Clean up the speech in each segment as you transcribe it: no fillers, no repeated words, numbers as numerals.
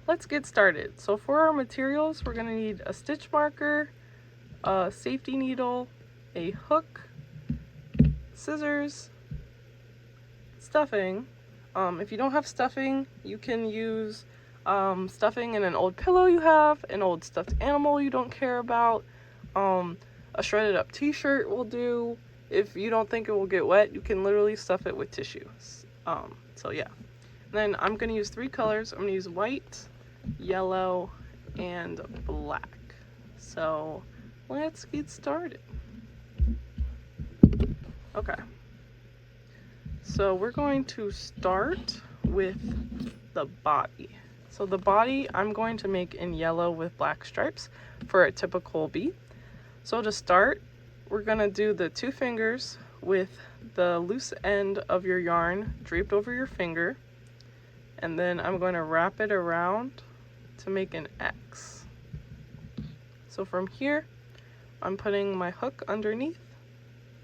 let's get started. So for our materials, we're going to need a stitch marker, a safety needle, a hook, scissors, stuffing. If you don't have stuffing, you can use stuffing in an old pillow you have, an old stuffed animal you don't care about, a shredded up t-shirt will do. If you don't think it will get wet, you can literally stuff it with tissue. So yeah. And then I'm going to use 3 colors. I'm going to use white, yellow, and black. So let's get started. Okay. So we're going to start with the body. So the body I'm going to make in yellow with black stripes for a typical bee. So to start, we're going to do the 2 fingers with the loose end of your yarn draped over your finger. And then I'm going to wrap it around to make an X. So from here, I'm putting my hook underneath.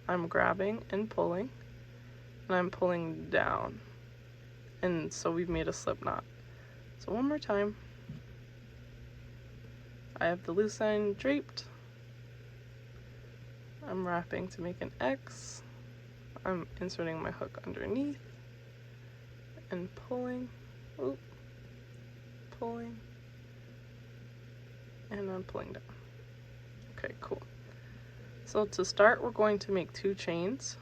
I'm grabbing and pulling. And I'm pulling down, and so we've made a slip knot. So one more time. I have the loose end draped. I'm wrapping to make an X. I'm inserting my hook underneath and pulling, pulling, and I'm pulling down. Okay, cool. So to start, we're going to make 2 chains.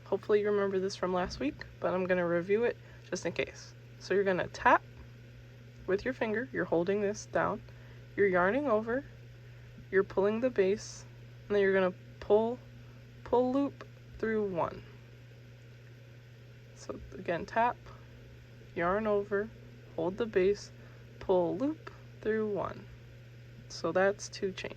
Hopefully you remember this from last week, but I'm going to review it just in case. So you're going to tap with your finger, you're holding this down, you're yarning over, you're pulling the base, and then you're going to pull loop through 1. So again, tap, yarn over, hold the base, pull loop through 1. So that's 2 chains.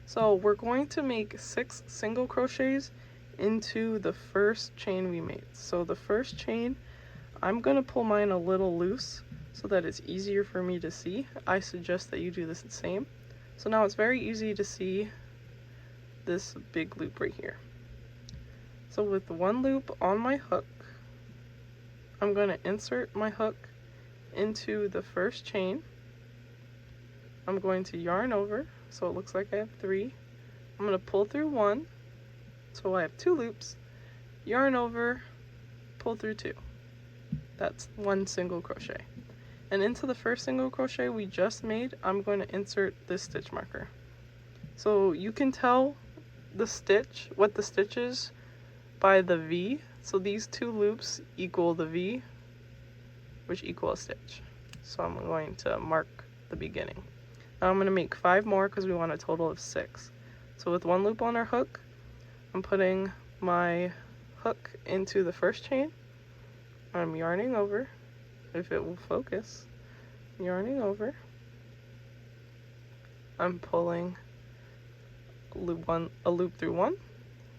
So we're going to make 6 single crochets into the first chain we made. So the first chain, I'm going to pull mine a little loose so that it's easier for me to see. I suggest that you do this the same. So now it's very easy to see this big loop right here. So with 1 loop on my hook, I'm going to insert my hook into the first chain. I'm going to yarn over, so it looks like I have 3. I'm going to pull through 1. So I have 2 loops, yarn over, pull through 2. That's 1 single crochet. And into the first single crochet we just made, I'm going to insert this stitch marker. So you can tell the stitch, what the stitch is, by the V. So these 2 loops equal the V, which equal a stitch. So I'm going to mark the beginning. Now I'm going to make 5 more because we want a total of 6. So with 1 loop on our hook, I'm putting my hook into the first chain. I'm yarning over, if it will focus, yarning over. I'm pulling a loop through 1,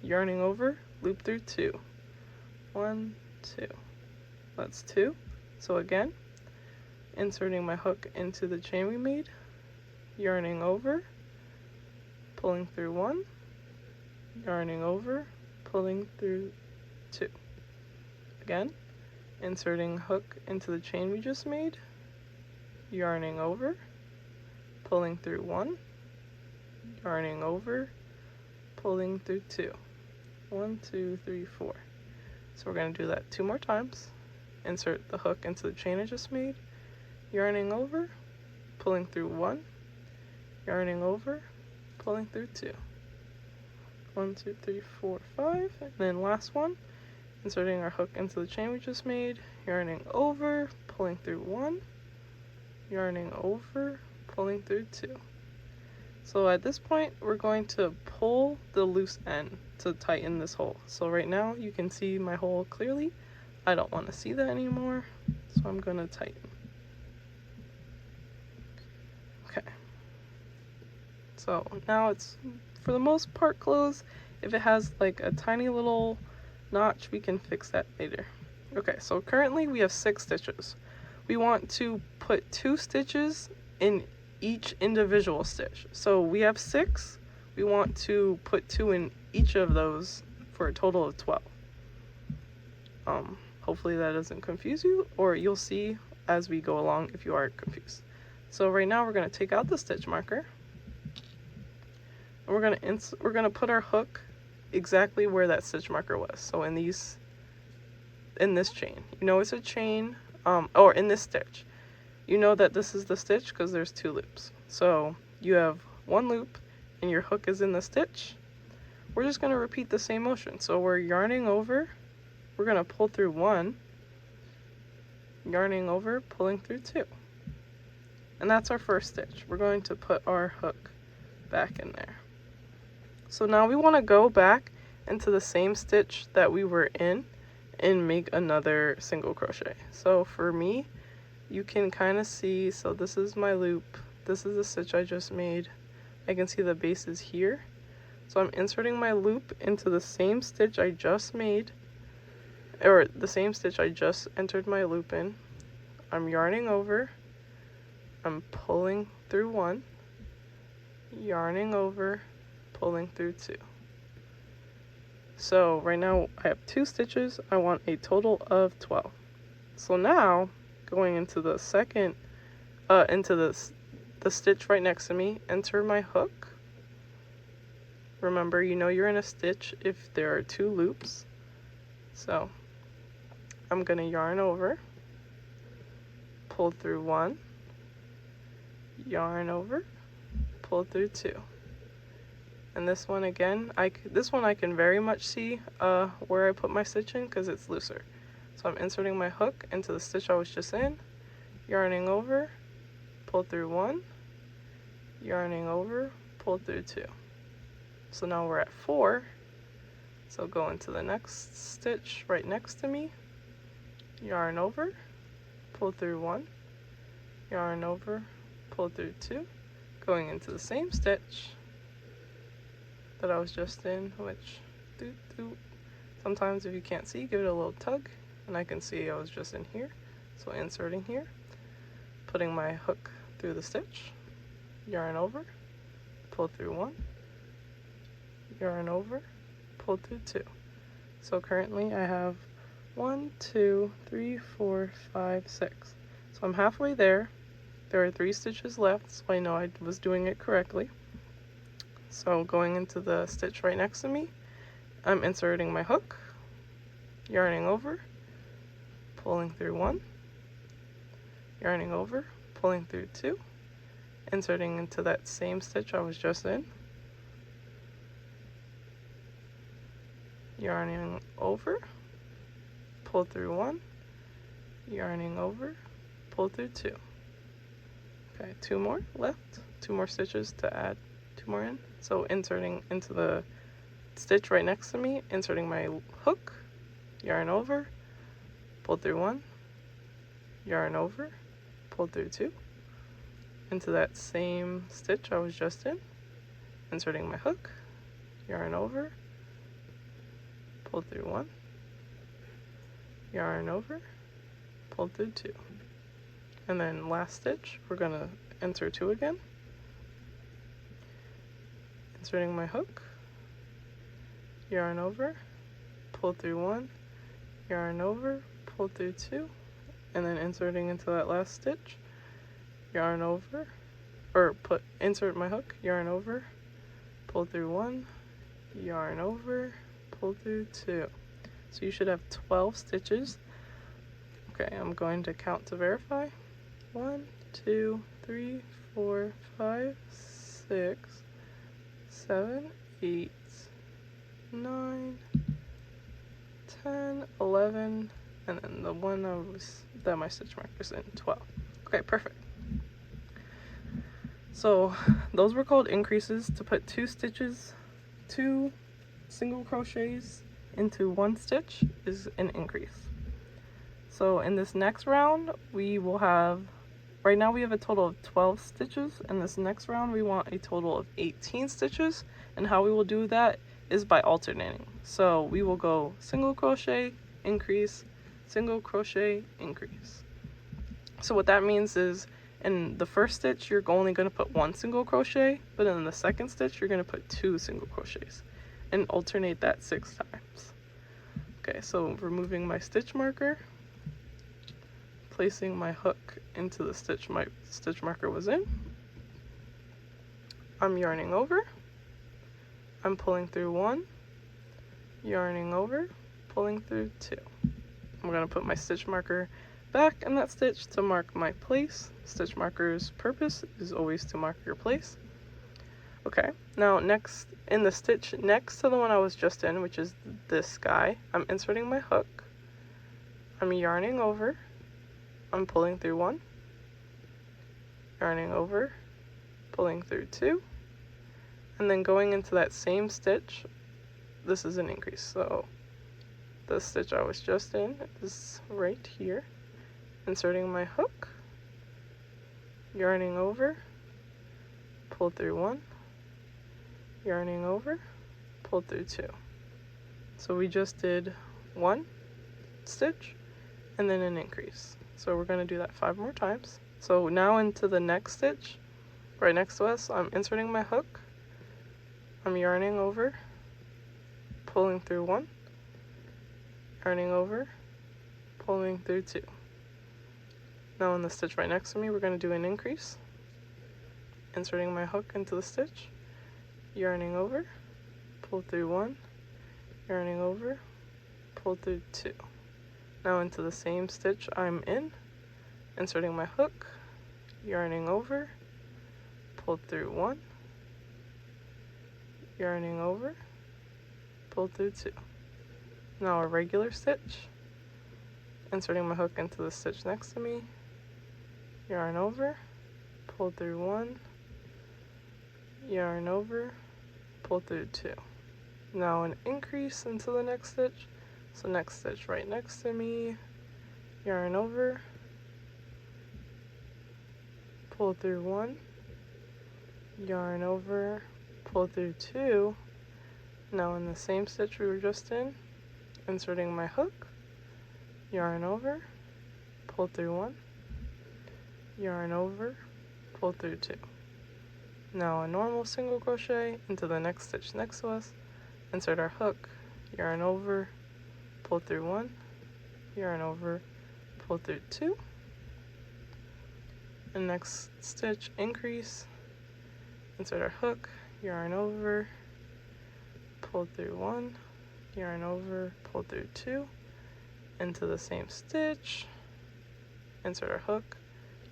yarning over, loop through 2. 1, 2. That's 2. So again, inserting my hook into the chain we made, yarning over, pulling through 1, yarning over, pulling through 2. Again, inserting hook into the chain we just made, yarning over, pulling through 1, yarning over, pulling through 2. 1, 2, 3, 4. So we're going to do that 2 more times. Insert the hook into the chain I just made, yarning over, pulling through 1, yarning over, pulling through 2. 1, 2, 3, 4, 5, and then last one, inserting our hook into the chain we just made, yarning over, pulling through 1, yarning over, pulling through 2. So at this point, we're going to pull the loose end to tighten this hole. So right now, you can see my hole clearly. I don't want to see that anymore, so I'm going to tighten. Okay. So now it's for the most part closed. If it has like a tiny little notch, we can fix that later. Okay, so currently we have 6 stitches. We want to put 2 stitches in each individual stitch. So we have 6. We want to put 2 in each of those for a total of 12. Hopefully that doesn't confuse you, or you'll see as we go along if you are confused. So right now we're going to take out the stitch marker, and we're going to put our hook exactly where that stitch marker was. So in this chain, you know it's a chain, or in this stitch, you know that this is the stitch because there's 2 loops. So you have 1 loop and your hook is in the stitch. We're just going to repeat the same motion. So we're yarning over, we're going to pull through 1, yarning over, pulling through 2. And that's our first stitch. We're going to put our hook back in there. So now we want to go back into the same stitch that we were in and make another single crochet. So for me, you can kind of see, so this is my loop, this is the stitch I just made. I can see the base is here. So I'm inserting my loop into the same stitch I just made, or the same stitch I just entered my loop in. I'm yarning over, I'm pulling through 1, yarning over, pulling through 2. So right now I have 2 stitches, I want a total of 12. So now, going into the second, into the stitch right next to me, enter my hook. Remember, you know you're in a stitch if there are 2 loops. So I'm gonna yarn over, pull through 1, yarn over, pull through 2. And this one again, this one I can very much see where I put my stitch in because it's looser. So I'm inserting my hook into the stitch I was just in, yarning over, pull through 1, yarning over, pull through 2. So now we're at 4. So go into the next stitch right next to me, yarn over, pull through 1, yarn over, pull through 2, going into the same stitch that I was just in, which sometimes if you can't see, give it a little tug, and I can see I was just in here. So inserting here, putting my hook through the stitch, yarn over, pull through 1, yarn over, pull through 2. So currently I have 1, 2, 3, 4, 5, 6. So I'm halfway there. There are 3 stitches left, so I know I was doing it correctly. So going into the stitch right next to me, I'm inserting my hook, yarning over, pulling through 1, yarning over, pulling through 2, inserting into that same stitch I was just in, yarning over, pull through 1, yarning over, pull through 2. Okay, 2 more left, 2 more stitches to add 2 more in. So inserting into the stitch right next to me, inserting my hook, yarn over, pull through 1, yarn over, pull through 2, into that same stitch I was just in, inserting my hook, yarn over, pull through 1, yarn over, pull through 2. And then last stitch, we're going to enter 2 again, inserting my hook, yarn over, pull through 1, yarn over, pull through 2, and then inserting into that last stitch, yarn over, or insert my hook, yarn over, pull through 1, yarn over, pull through 2. So you should have 12 stitches. Okay, I'm going to count to verify. 1, 2, 3, 4, 5, 6, 7, 8, 9, 10, 11, and then the one that my stitch marker's in, 12. Okay, perfect. So those were called increases. To put 2 single crochets into 1 stitch is an increase. So in this next round, we will have, right now we have a total of 12 stitches. In this next round, we want a total of 18 stitches. And how we will do that is by alternating. So we will go single crochet, increase, single crochet, increase. So what that means is in the first stitch, you're only going to put 1 single crochet, but in the second stitch, you're going to put 2 single crochets and alternate that 6 times. Okay, so removing my stitch marker, placing my hook into the stitch my stitch marker was in. I'm yarning over, I'm pulling through 1, yarning over, pulling through 2. I'm going to put my stitch marker back in that stitch to mark my place. Stitch marker's purpose is always to mark your place. Okay, now next, in the stitch next to the one I was just in, which is this guy, I'm inserting my hook, I'm yarning over, I'm pulling through 1, yarning over, pulling through 2, and then going into that same stitch. This is an increase, so the stitch I was just in is right here. Inserting my hook, yarning over, pull through 1, yarning over, pull through 2. So we just did 1 stitch and then an increase. So we're going to do that 5 more times. So now into the next stitch right next to us, I'm inserting my hook, I'm yarning over, pulling through 1, yarning over, pulling through 2. Now in the stitch right next to me, we're going to do an increase. Inserting my hook into the stitch, yarning over, pull through 1, yarning over, pull through 2. Now into the same stitch I'm in, inserting my hook, yarning over, pull through 1, yarning over, pull through 2. Now a regular stitch, inserting my hook into the stitch next to me, yarn over, pull through 1, yarn over, pull through 2. Now an increase into the next stitch, so next stitch right next to me, yarn over, pull through 1, yarn over, pull through 2. Now in the same stitch we were just in, inserting my hook, yarn over, pull through 1, yarn over, pull through 2. Now a normal single crochet into the next stitch next to us, insert our hook, yarn over, pull through 1, yarn over, pull through 2. And next stitch increase, insert our hook, yarn over, pull through 1, yarn over, pull through 2, into the same stitch, insert our hook,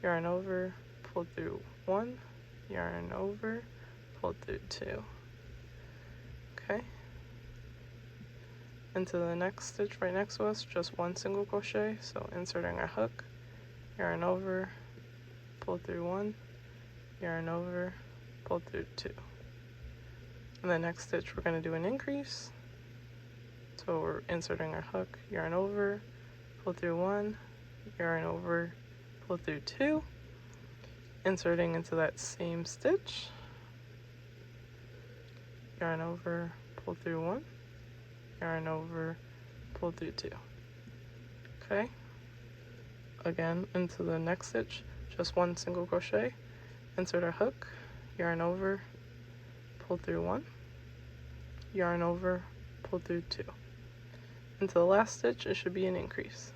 yarn over, pull through 1, yarn over, pull through 2. Okay. Into the next stitch right next to us, just 1 single crochet, so inserting our hook, yarn over, pull through 1, yarn over, pull through 2. In the next stitch we're going to do an increase, so we're inserting our hook, yarn over, pull through 1, yarn over, pull through 2, inserting into that same stitch, yarn over, pull through 1, yarn over, pull through 2. Okay, again into the next stitch, just 1 single crochet, insert our hook, yarn over, pull through 1, yarn over, pull through 2. Into the last stitch it should be an increase,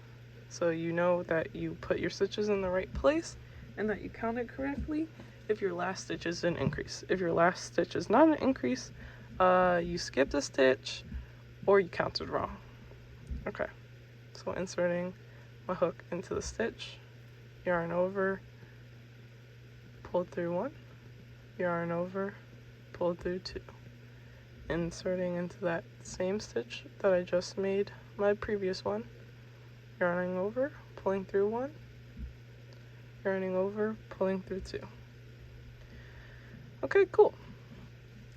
so you know that you put your stitches in the right place and that you counted correctly if your last stitch is an increase. If your last stitch is not an increase, you skipped a stitch or you counted wrong. Okay, so inserting my hook into the stitch, yarn over, pull through 1, yarn over, pull through 2. Inserting into that same stitch that I just made my previous one, yarning over, pulling through 1, yarning over, pulling through 2. Okay, cool.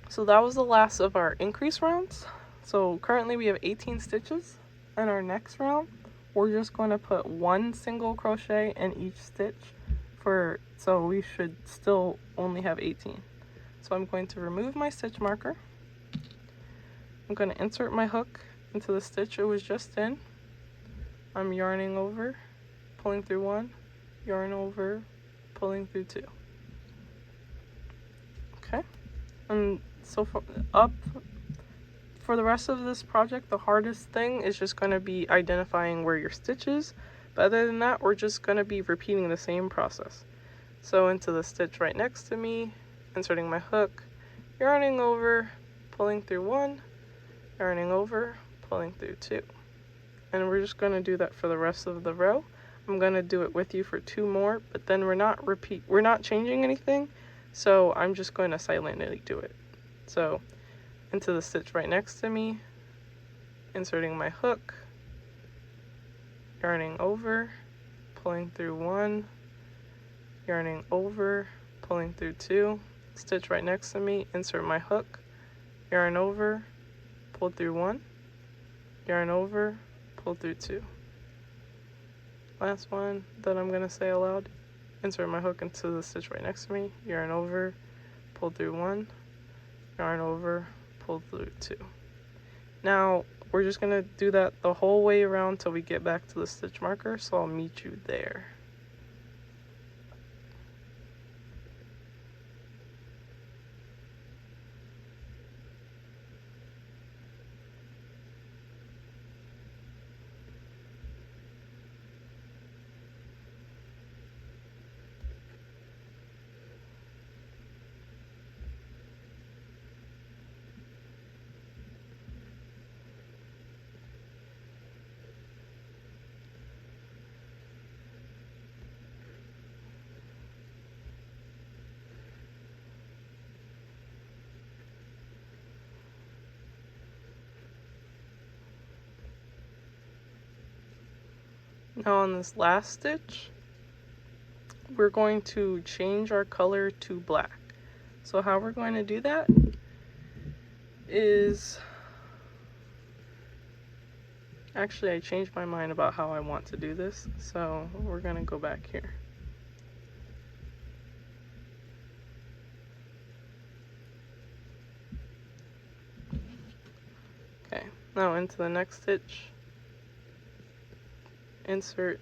So that was the last of our increase rounds. So currently we have 18 stitches. In our next round, we're just going to put 1 single crochet in each stitch so we should still only have 18. So I'm going to remove my stitch marker. I'm going to insert my hook into the stitch it was just in. I'm yarning over, pulling through 1, yarn over, pulling through 2. Okay, and so for the rest of this project, the hardest thing is just going to be identifying where your stitch is, But other than that, we're just going to be repeating the same process. So into the stitch right next to me, inserting my hook, yarning over, pulling through 1, yarning over, pulling through 2. And we're just going to do that for the rest of the row. I'm going to do it with you for 2 more, but then we're not changing anything, so I'm just going to silently do it. So into the stitch right next to me, inserting my hook, yarning over, pulling through 1, yarning over, pulling through 2, stitch right next to me, insert my hook, yarn over, pull through 1, yarn over, pull through 2. Last one that I'm going to say aloud, insert my hook into the stitch right next to me, yarn over, pull through 1, yarn over, pull through 2. Now we're just going to do that the whole way around till we get back to the stitch marker, so I'll meet you there. Now on this last stitch, we're going to change our color to black. So how we're going to do that is, actually I changed my mind about how I want to do this, so we're going to go back here. Okay, now into the next stitch, insert,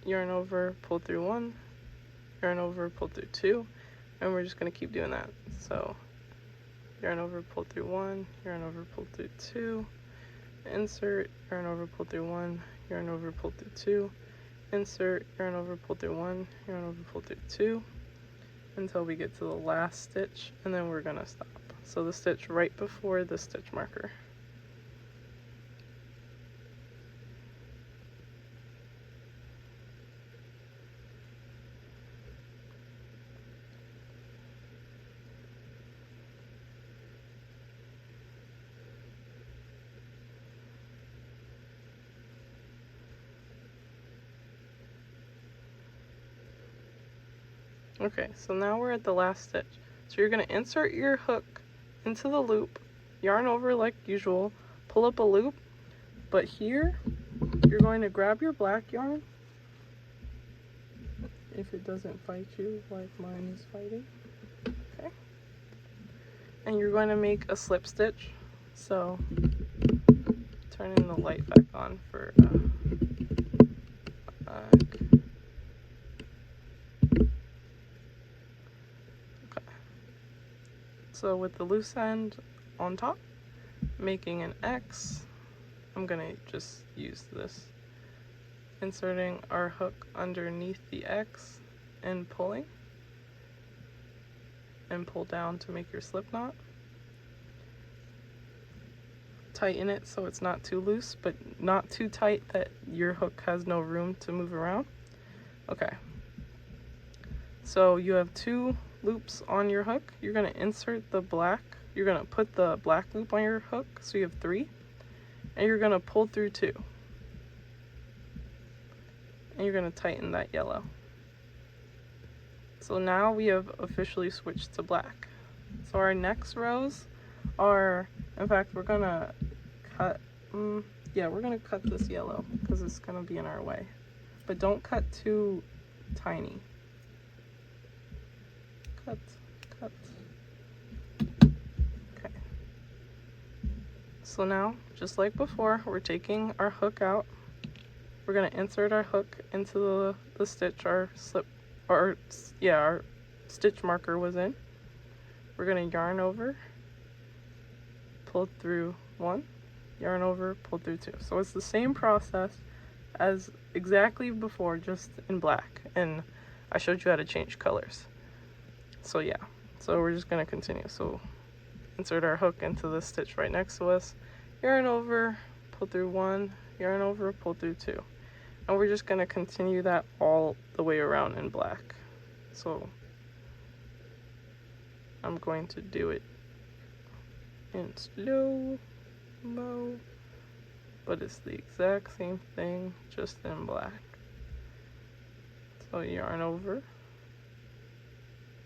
yarn over, pull through 1, yarn over, pull through 2, and we're just going to keep doing that. So yarn over, pull through 1, yarn over, pull through 2, insert, yarn over, pull through 1, yarn over, pull through 2, insert, yarn over, pull through 1, yarn over, pull through 2, until we get to the last stitch, and then we're going to stop. So the stitch right before the stitch marker. Okay, so now we're at the last stitch. So you're going to insert your hook into the loop, yarn over like usual, pull up a loop, but here you're going to grab your black yarn, if it doesn't fight you like mine is fighting, okay, and you're going to make a slip stitch. So turning the light back on for so with the loose end on top, making an X, I'm gonna just use this, inserting our hook underneath the X and pulling, and pull down to make your slip knot. Tighten it so it's not too loose, but not too tight that your hook has no room to move around. Okay, so you have 2 loops on your hook. You're going to insert the black, you're going to put the black loop on your hook, so you have 3, and you're going to pull through 2, and you're going to tighten that yellow. So now we have officially switched to black. So our next rows are, in fact, we're going to cut, we're going to cut this yellow because it's going to be in our way, but don't cut too tiny. Cut. Okay. So now, just like before, we're taking our hook out. We're going to insert our hook into the stitch our stitch marker was in. We're going to yarn over, pull through 1, yarn over, pull through 2. So it's the same process, as exactly before, just in black, and I showed you how to change colors. So yeah, so we're just gonna continue. So insert our hook into the stitch right next to us, yarn over, pull through 1, yarn over, pull through 2, and we're just gonna continue that all the way around in black. So I'm going to do it in slow-mo, but it's the exact same thing, just in black. So yarn over,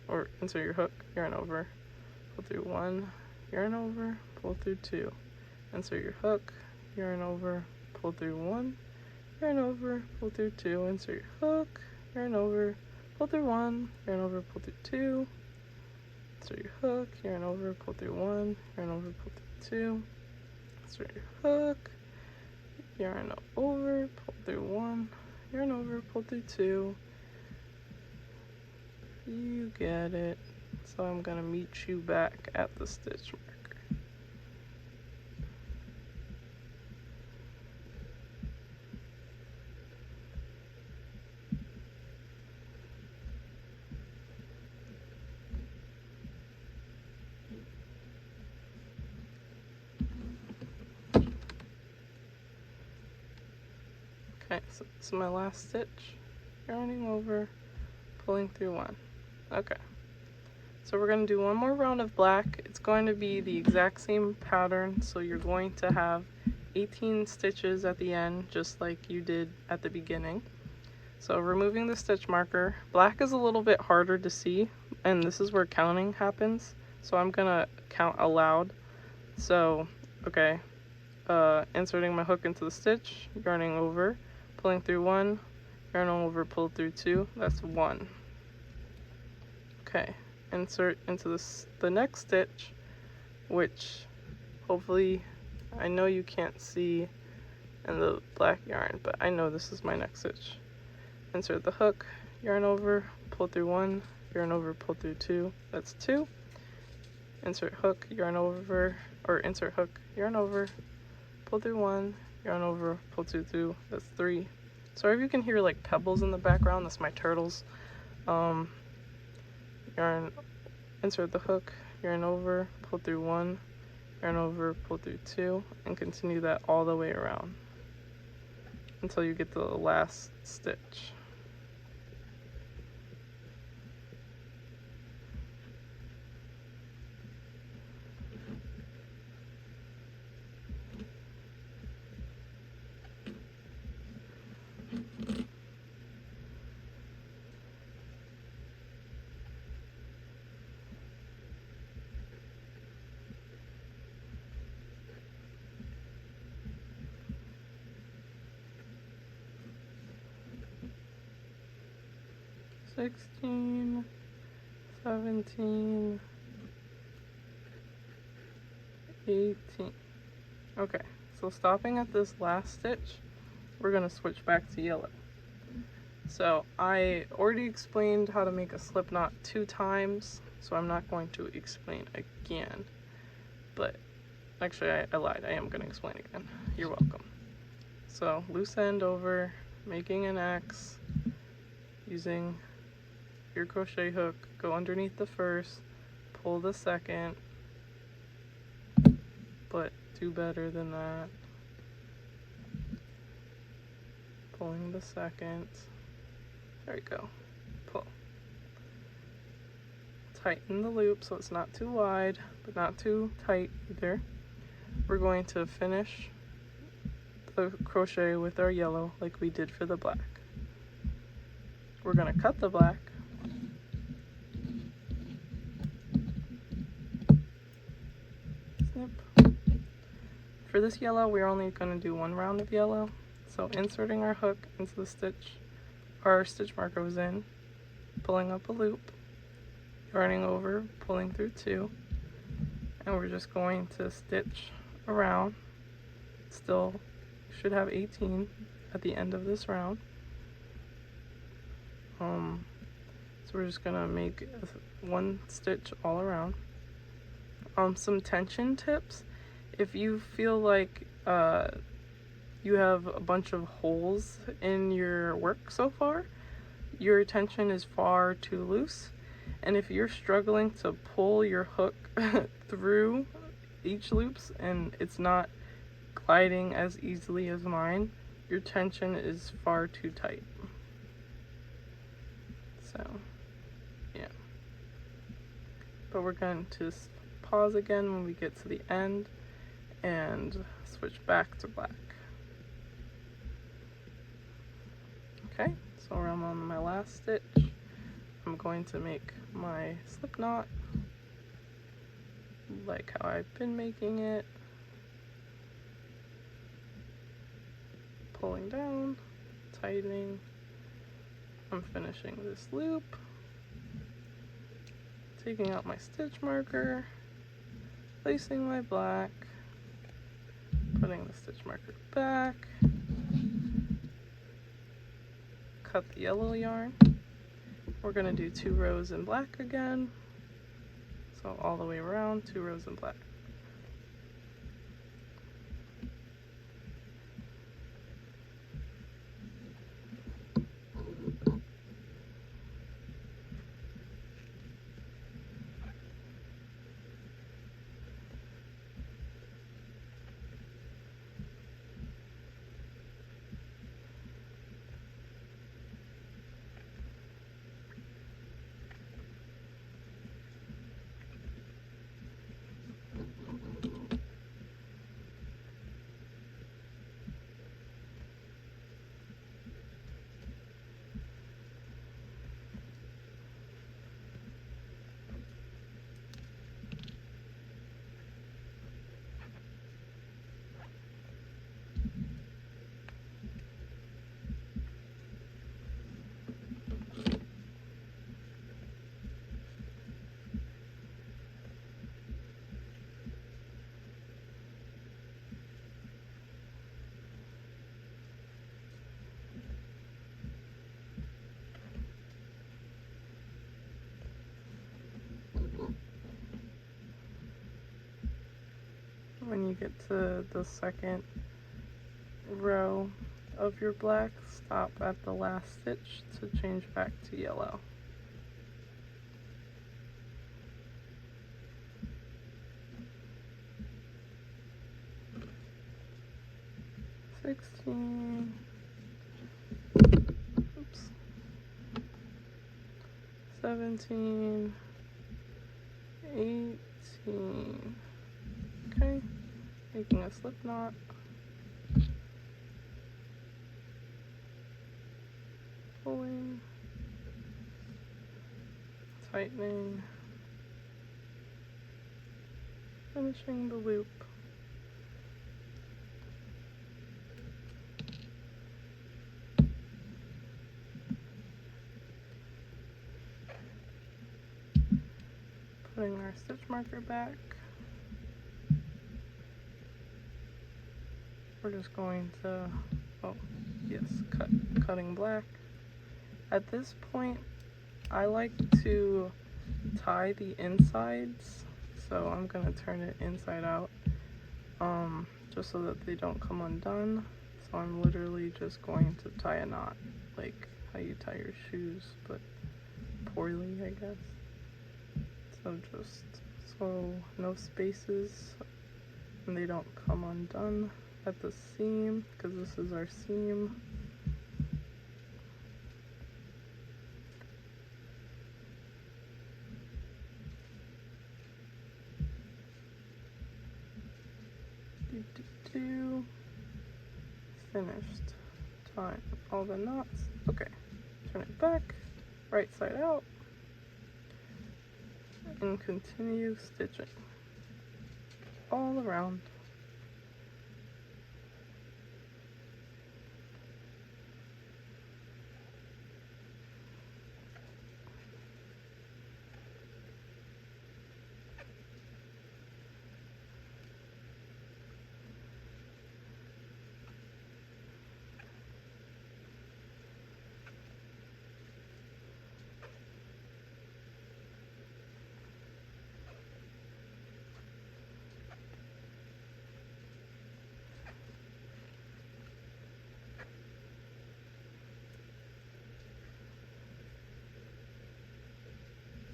or insert your hook, yarn over, pull through 1, yarn over, pull through 2, insert your hook, yarn over, pull through 1, yarn over, pull through 2, insert your hook, yarn over, pull through 1, yarn over, pull through 2, insert your hook, yarn over, pull through 1, yarn over, pull through 2, insert your hook, yarn over, pull through 1, yarn over, pull through 2. You get it. So I'm gonna meet you back at the stitch marker. Okay, so this is my last stitch. Yarning over, pulling through 1. Okay. So we're going to do one more round of black. It's going to be the exact same pattern, so you're going to have 18 stitches at the end, just like you did at the beginning. So removing the stitch marker, black is a little bit harder to see, and this is where counting happens. So I'm going to count aloud. So, okay, inserting my hook into the stitch, yarning over, pulling through 1, yarn over, pull through 2, that's 1. Okay. Insert into the next stitch, which hopefully, I know you can't see in the black yarn, but I know this is my next stitch. Insert the hook, yarn over, pull through 1, yarn over, pull through 2, that's 2. Insert hook, yarn over, or insert hook, yarn over, pull through 1, yarn over, pull through 2, that's 3. Sorry if you can hear like pebbles in the background, that's my turtles. Yarn, insert the hook, yarn over, pull through 1, yarn over, pull through 2, and continue that all the way around until you get to the last stitch. (16, 17, 18). Okay, so stopping at this last stitch, we're going to switch back to yellow. So I already explained how to make a slip knot 2 times, so I'm not going to explain again. But actually, I lied. I am going to explain again. You're welcome. So loose end over, making an X, using your crochet hook, go underneath the first, pull the second, but do better than that. Pulling the second, there we go, pull. Tighten the loop so it's not too wide, but not too tight either. We're going to finish the crochet with our yellow like we did for the black. We're going to cut the black. Snip. For this yellow, we're only going to do 1 round of yellow. So inserting our hook into the stitch our stitch marker was in, pulling up a loop, yarning over, pulling through 2, and we're just going to stitch around. Still should have 18 at the end of this round. So we're just gonna make 1 stitch all around. Some tension tips: if you feel like you have a bunch of holes in your work so far, your tension is far too loose. And if you're struggling to pull your hook through each loops and it's not gliding as easily as mine, your tension is far too tight. So, yeah. But we're going to pause again when we get to the end and switch back to black. Okay, so I'm on my last stitch. I'm going to make my slip knot like how I've been making it. Pulling down, tightening. I'm finishing this loop. Taking out my stitch marker, placing my black, putting the stitch marker back, cut the yellow yarn. We're going to do 2 rows in black again. So all the way around, 2 rows in black. When you get to the second row of your black, stop at the last stitch to change back to yellow. Oops. 17, 18. Okay, making a slip knot. Pulling, tightening, finishing the loop. Putting our stitch marker back. We're just going to, cutting black. At this point, I like to tie the insides, so I'm going to turn it inside out, just so that they don't come undone. So I'm literally just going to tie a knot, like how you tie your shoes, but poorly, I guess. So so no spaces, and they don't come undone at the seam, because this is our seam. Finished tying all the knots. Okay, turn it back, right side out, and continue stitching all around.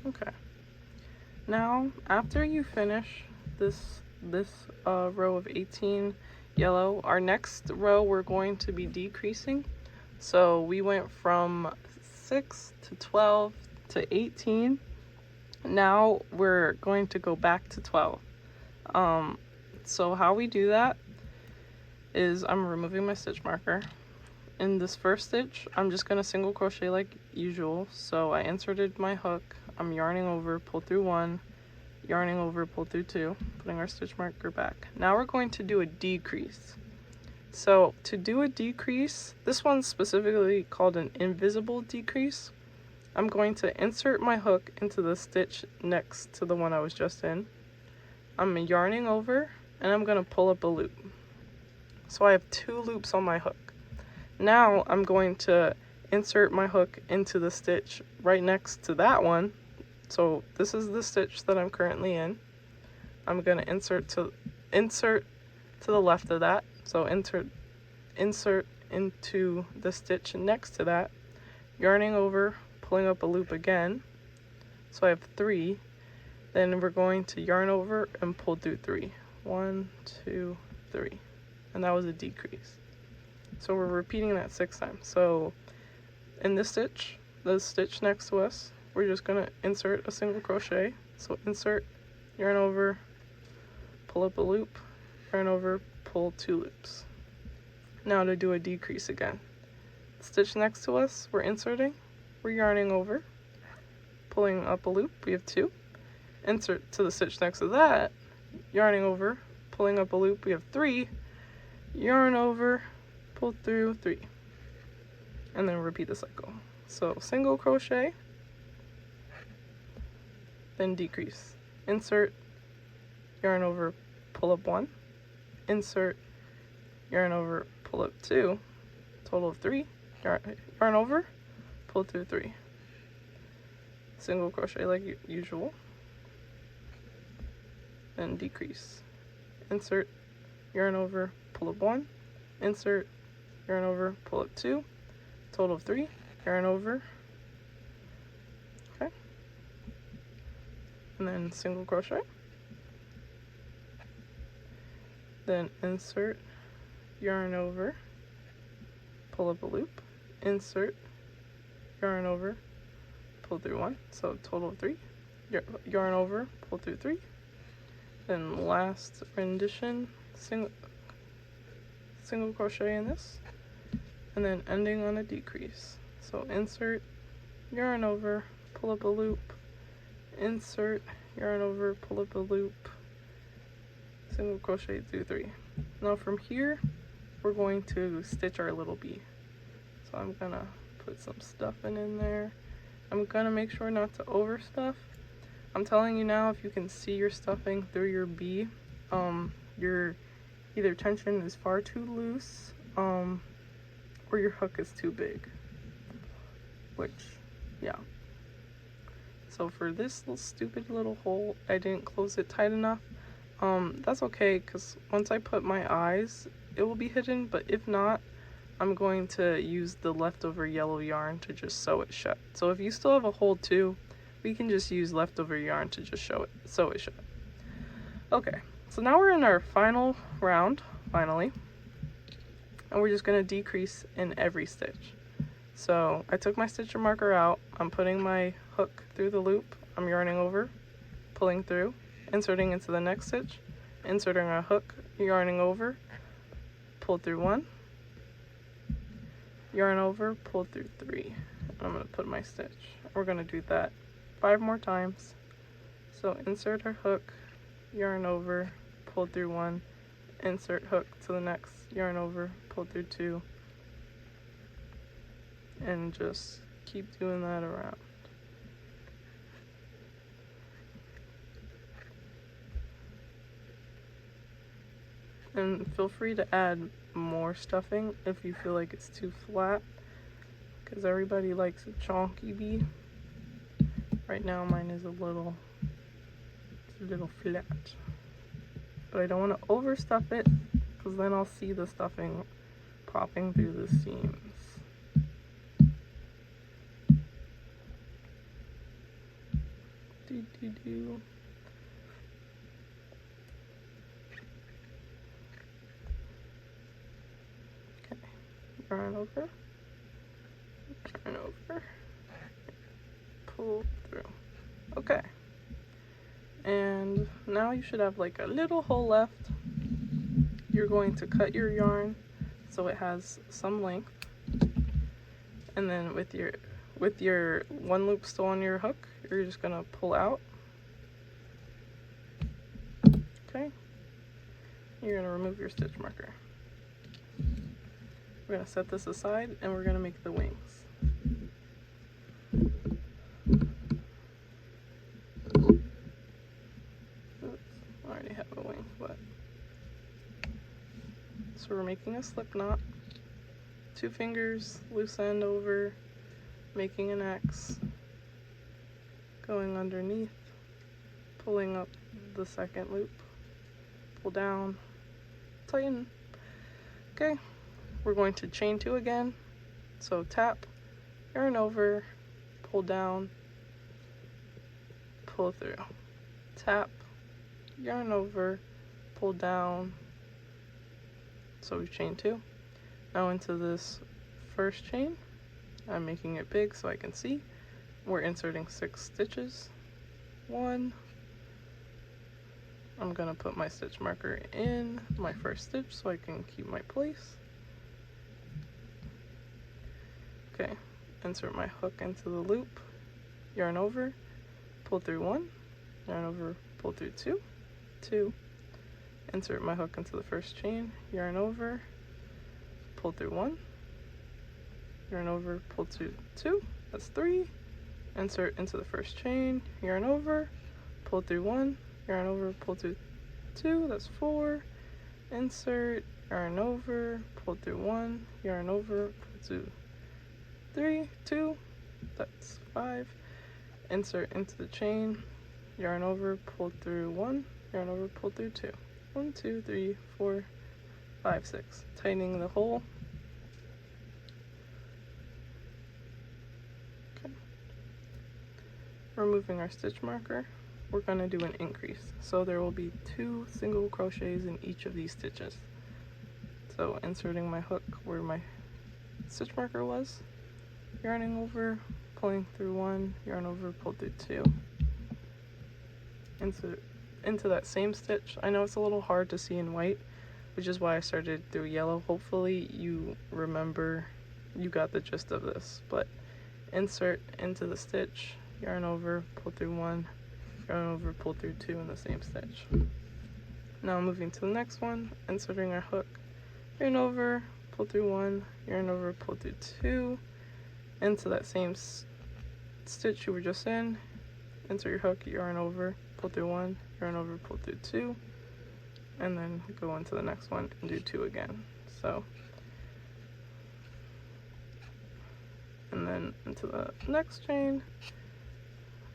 Okay. Now, after you finish this row of 18 yellow, our next row we're going to be decreasing. So we went from 6 to 12 to 18. Now we're going to go back to 12. So how we do that is I'm removing my stitch marker. In this first stitch, I'm just going to single crochet like usual. So I inserted my hook, I'm yarning over, pull through 1, yarning over, pull through 2, putting our stitch marker back. Now we're going to do a decrease. So to do a decrease, this one's specifically called an invisible decrease. I'm going to insert my hook into the stitch next to the one I was just in. I'm yarning over and I'm going to pull up a loop. So I have 2 loops on my hook. Now I'm going to insert my hook into the stitch right next to that one. So this is the stitch that I'm currently in. I'm going to insert to the left of that. So insert into the stitch next to that, yarning over, pulling up a loop again. So I have 3. Then we're going to yarn over and pull through 3. 1, 2, 3. And that was a decrease. So we're repeating that 6 times. So in this stitch, the stitch next to us, we're just going to insert a single crochet. So insert, yarn over, pull up a loop, yarn over, pull 2 loops. Now to do a decrease again. Stitch next to us, we're inserting, we're yarning over, pulling up a loop, we have 2. Insert to the stitch next to that, yarning over, pulling up a loop, we have 3. Yarn over, pull through 3, and then repeat the cycle. So single crochet, then decrease, insert, yarn over, pull up 1, insert, yarn over, pull up 2, total of 3, yarn over, pull through 3, single crochet like usual, then decrease, insert, yarn over, pull up 1, insert, yarn over, pull up 2, total of 3, yarn over, okay, and then single crochet, then insert, yarn over, pull up a loop, insert, yarn over, pull through 1, so total of 3, yarn over, pull through 3, then last rendition, single crochet in this, and then ending on a decrease. So insert, yarn over, pull up a loop, insert, yarn over, pull up a loop, single crochet through 3. Now from here we're going to stitch our little bee. So I'm gonna put some stuffing in there. I'm gonna make sure not to overstuff. I'm telling you now, if you can see your stuffing through your bee, your either tension is far too loose, or your hook is too big, which, yeah. So for this stupid little hole, I didn't close it tight enough. That's okay, because once I put my eyes, it will be hidden, but if not, I'm going to use the leftover yellow yarn to just sew it shut. So if you still have a hole too, we can just use leftover yarn to just sew it shut. Okay, so now we're in our final round, finally, and we're just going to decrease in every stitch. So I took my stitch marker out, I'm putting my hook through the loop, I'm yarning over, pulling through, inserting into the next stitch, inserting a hook, yarning over, pull through 1, yarn over, pull through 3. I'm going to put my stitch. We're going to do that 5 more times. So insert our hook, yarn over, pull through 1, insert hook to the next, yarn over, pull through 2, and just keep doing that around. And feel free to add more stuffing if you feel like it's too flat, because everybody likes a chonky bee. Right now mine is a little flat, but I don't want to overstuff it, because then I'll see the stuffing popping through the seams. Do. Okay, yarn over, pull through. Okay, and now you should have like a little hole left. You're going to cut your yarn so it has some length, and then with your one loop still on your hook, you're just gonna pull out. Okay, you're gonna remove your stitch marker. We're gonna set this aside and we're gonna make the wings. Oops, I already have a wing, but so we're making a slip knot, 2 fingers, loose end over, making an X, going underneath, pulling up the second loop, pull down, tighten. Okay, we're going to chain 2 again. So tap, yarn over, pull down, pull through, tap, yarn over, pull down. So we've chained 2. Now into this first chain, I'm making it big so I can see. We're inserting 6 stitches. 1. I'm gonna put my stitch marker in my first stitch so I can keep my place. Okay, insert my hook into the loop, yarn over, pull through 1, yarn over, pull through 2, 2, insert my hook into the first chain, yarn over, pull through 1, yarn over, pull through 2, that's 3, insert into the first chain, yarn over, pull through 1, yarn over, pull through 2, that's 4, insert, yarn over, pull through 1, yarn over, pull through 3, 2, that's 5, insert into the chain, yarn over, pull through 1, yarn over, pull through 2, 1, 2, 3, 4, 5, 6, tightening the hole. Okay, removing our stitch marker, we're going to do an increase, so there will be 2 single crochets in each of these stitches. So inserting my hook where my stitch marker was, yarning over, pulling through 1, yarn over, pull through 2, into that same stitch. I know it's a little hard to see in white, which is why I started through yellow. Hopefully you remember, you got the gist of this, but insert into the stitch, yarn over, pull through 1, yarn over, pull through 2 in the same stitch. Now moving to the next one, inserting our hook, yarn over, pull through 1, yarn over, pull through 2, into that same stitch you were just in, insert your hook, yarn over, pull through 1, yarn over, pull through 2, and then go into the next one and do 2 again. So, and then into the next chain,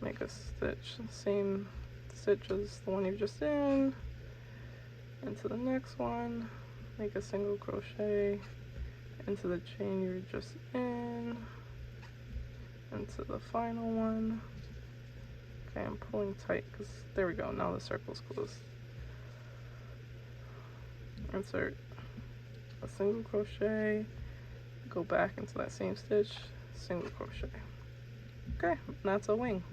make a stitch, same stitch as the one you've just in, into the next one, make a single crochet, into the chain you were just in, into the final one. Okay, I'm pulling tight because there we go, now the circle's closed. Insert a single crochet, go back into that same stitch, single crochet. Okay, and that's a wing.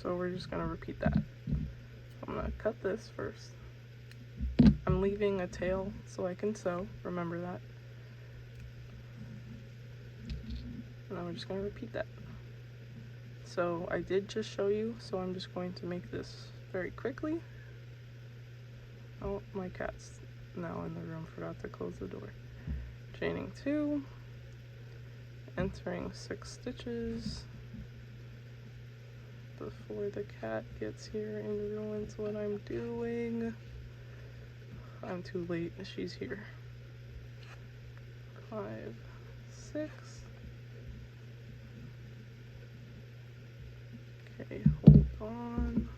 So we're just gonna repeat that. I'm gonna cut this first. I'm leaving a tail so I can sew, remember that. And then we're just gonna repeat that. So I did just show you, so I'm just going to make this very quickly. Oh, my cat's now in the room, forgot to close the door. Chaining 2, entering 6 stitches before the cat gets here and ruins what I'm doing. I'm too late, she's here. 5, 6. Okay, hold on.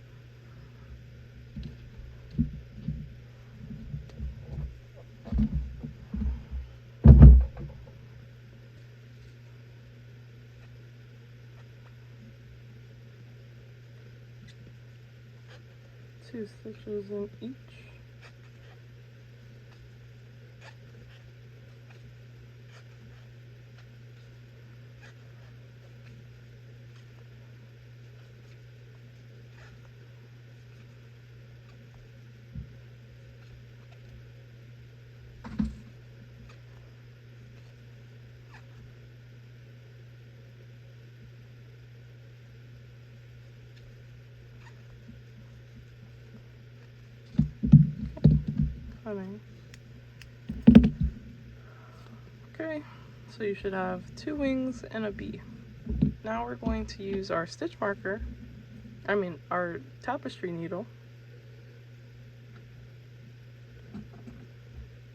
2 stitches in each. Cutting. Okay, so you should have 2 wings and a bee. Now we're going to use our stitch marker, our tapestry needle, and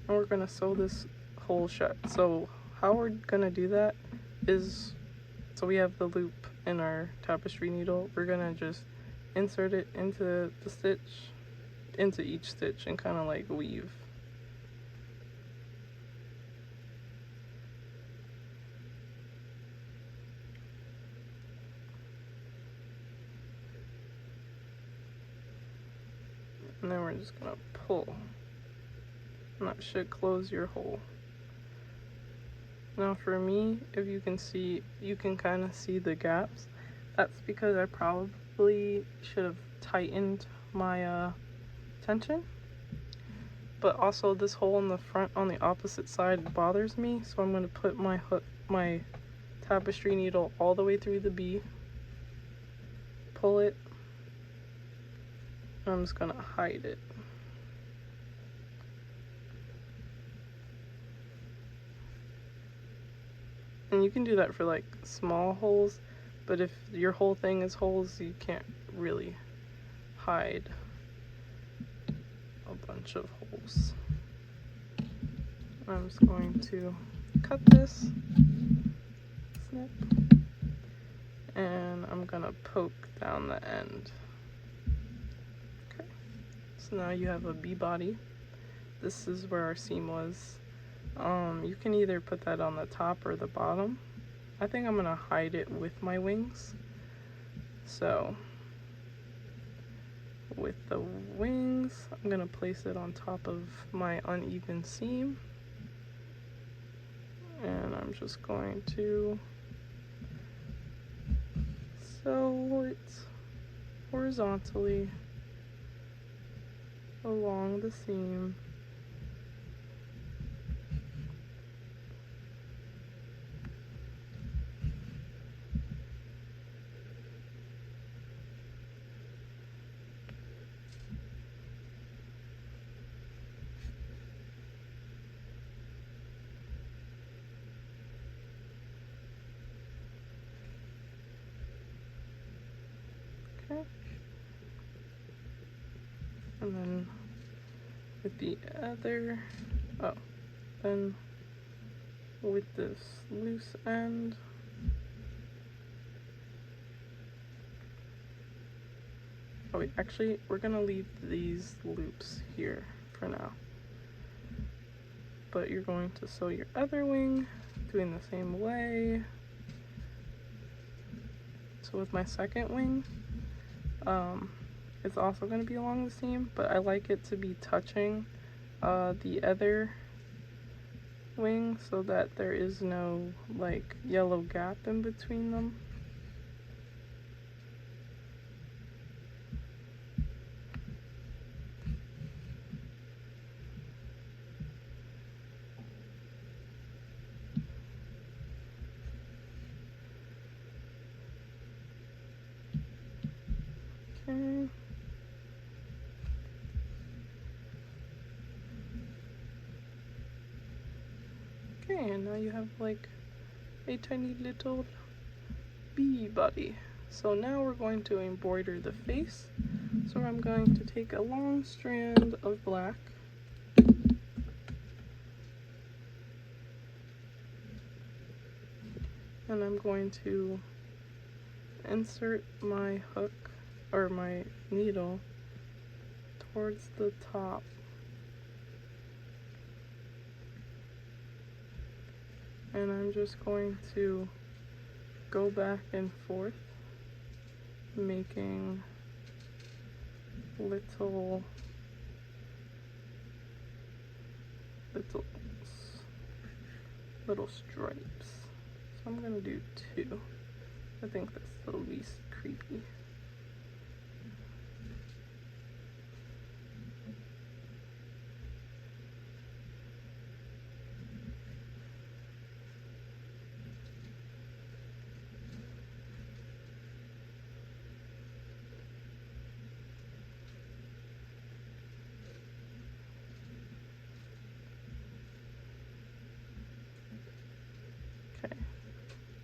we're going to sew this hole shut. So how we're going to do that is, so we have the loop in our tapestry needle, we're going to just insert it into the stitch, into each stitch, and kind of like weave. And then we're just gonna pull, and that should close your hole. Now for me, if you can see, you can kind of see the gaps. That's because I probably should have tightened my tension. But also this hole in the front on the opposite side bothers me, so I'm gonna put my tapestry needle all the way through the bee, pull it, and I'm just gonna hide it. And you can do that for like small holes, but if your whole thing is holes, you can't really hide a bunch of holes. I'm just going to cut this, snip, and I'm gonna poke down the end. Okay, so now you have a bee body. This is where our seam was. You can either put that on the top or the bottom. I think I'm gonna hide it with my wings. So with the wings, I'm gonna place it on top of my uneven seam. And I'm just going to sew it horizontally along the seam. Okay. And then with the other, then with this loose end, oh wait, actually we're gonna leave these loops here for now. But you're going to sew your other wing, doing the same way. So with my second wing, it's also going to be along the seam, but I like it to be touching the other wing so that there is no like yellow gap in between them. Okay. Okay, and now you have like a tiny little bee body. So now we're going to embroider the face. So I'm going to take a long strand of black, and I'm going to insert my hook or my needle towards the top. And I'm just going to go back and forth, making little stripes. So I'm gonna do 2. I think that's the least creepy.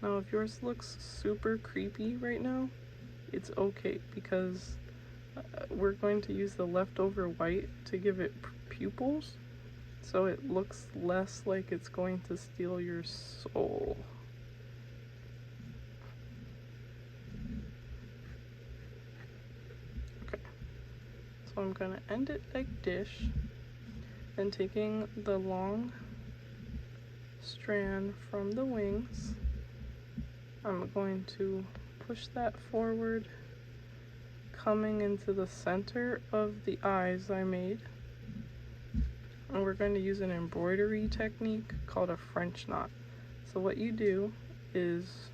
Now if yours looks super creepy right now, it's okay, because we're going to use the leftover white to give it pupils, so it looks less like it's going to steal your soul. Okay, so I'm gonna end it like dish, and taking the long strand from the wings, I'm going to push that forward, coming into the center of the eyes I made. And we're going to use an embroidery technique called a French knot. So what you do is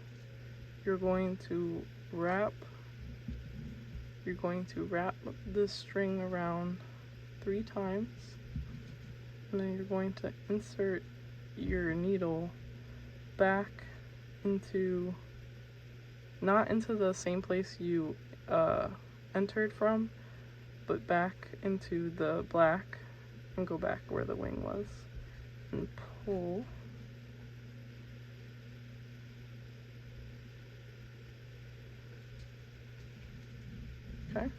you're going to wrap this string around 3 times, and then you're going to insert your needle back into, not into the same place you entered from, but back into the black, and go back where the wing was, and pull. Okay, and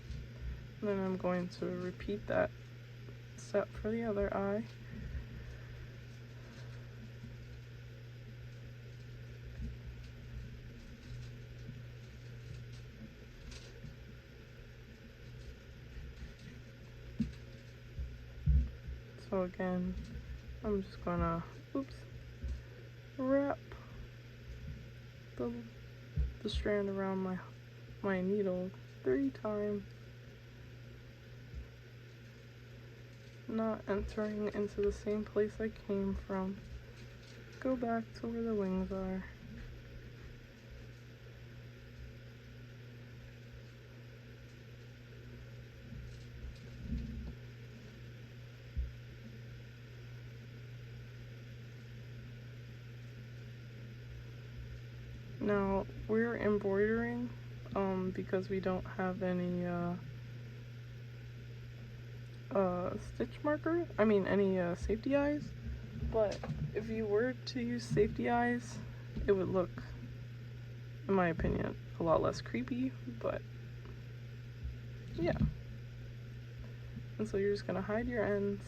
then I'm going to repeat that step for the other eye. So again, I'm just gonna, wrap the strand around my needle 3 times, not entering into the same place I came from. Go back to where the wings are. Now we're embroidering because we don't have any stitch marker, any safety eyes, but if you were to use safety eyes, it would look, in my opinion, a lot less creepy, but yeah. And so you're just gonna hide your ends.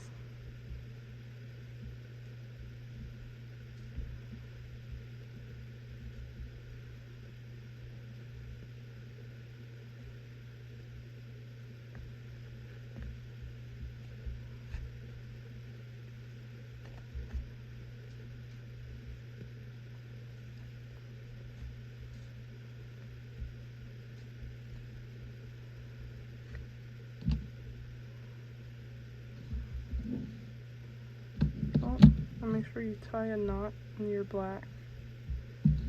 And make sure you tie a knot in your black,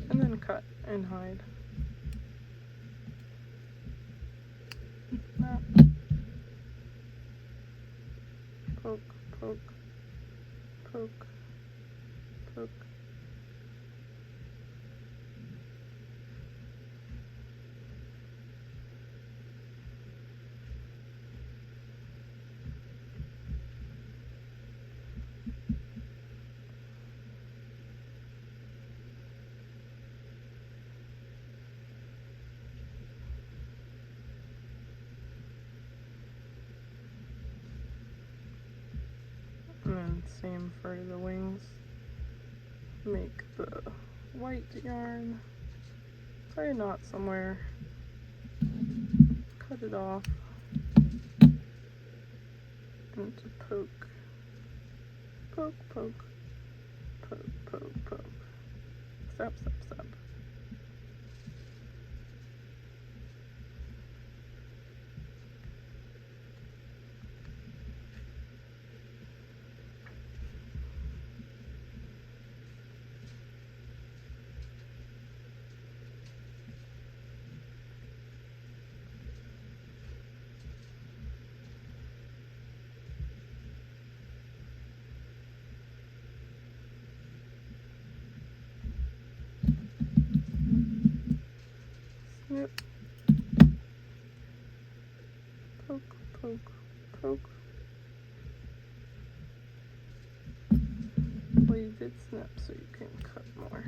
and then cut and hide. Snap. Poke, poke, poke, poke. And then same for the wings. Make the white yarn, tie a knot somewhere, cut it off, and to poke, poke, poke, poke, poke, poke, step, step, step. snip, poke, poke, poke. Well, you did snip, so you can cut more.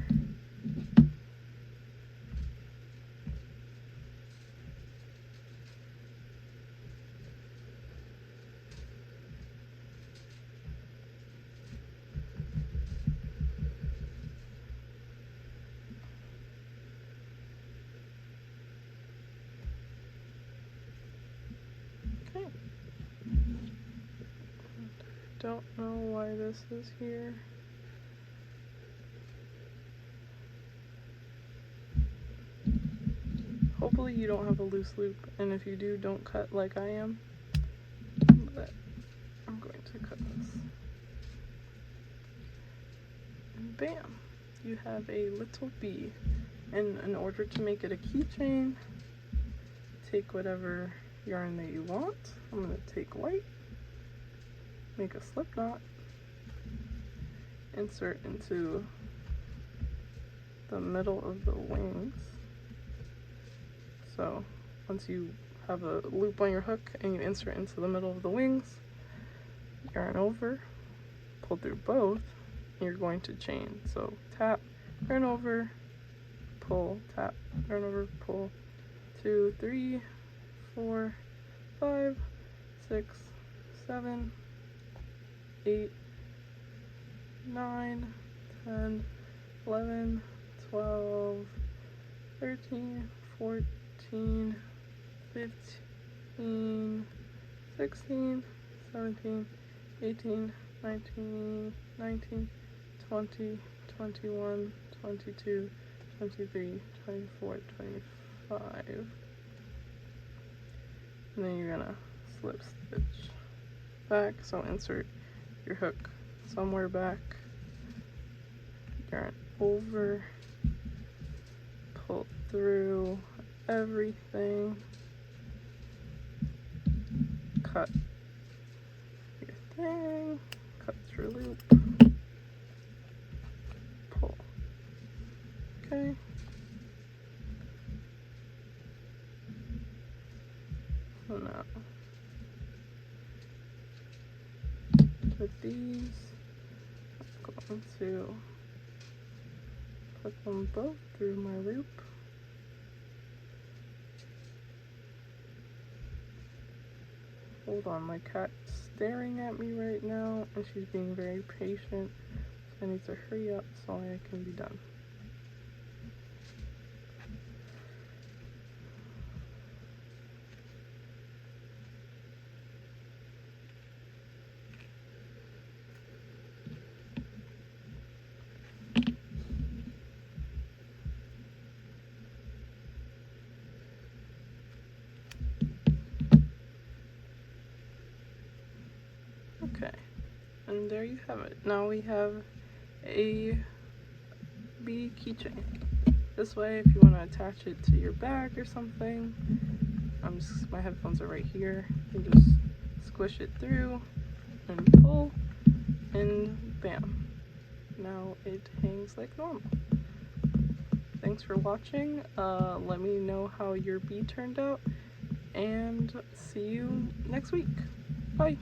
Okay. Don't know why this is here. Hopefully you don't have a loose loop, and if you do, don't cut like I am. But I'm going to cut this. And bam! You have a little bee. And in order to make it a keychain, take whatever yarn that you want. I'm going to take white, make a slip knot, insert into the middle of the wings. So once you have a loop on your hook and you insert into the middle of the wings, yarn over, pull through both, and you're going to chain. So tap, yarn over, pull, tap, yarn over, pull, 2, 3, 4, 5, 6, 7, 8, 9, 10, 11, 12, 13, 14, 15, 16, 17, 18, 19, 20, 21, 22, 23, 24, 25. And then you're gonna slip stitch back, so insert your hook somewhere back, yarn over, pull through everything, cut your thing, cut through loop, pull. Okay. So now, with these, I'm going to put them both through my loop. Hold on, my cat's staring at me right now and she's being very patient. So I need to hurry up so I can be done. Okay, and there you have it. Now we have a bee keychain. This way, if you want to attach it to your bag or something, my headphones are right here. You can just squish it through and pull, and bam. Now it hangs like normal. Thanks for watching. Let me know how your bee turned out, and see you next week. Bye.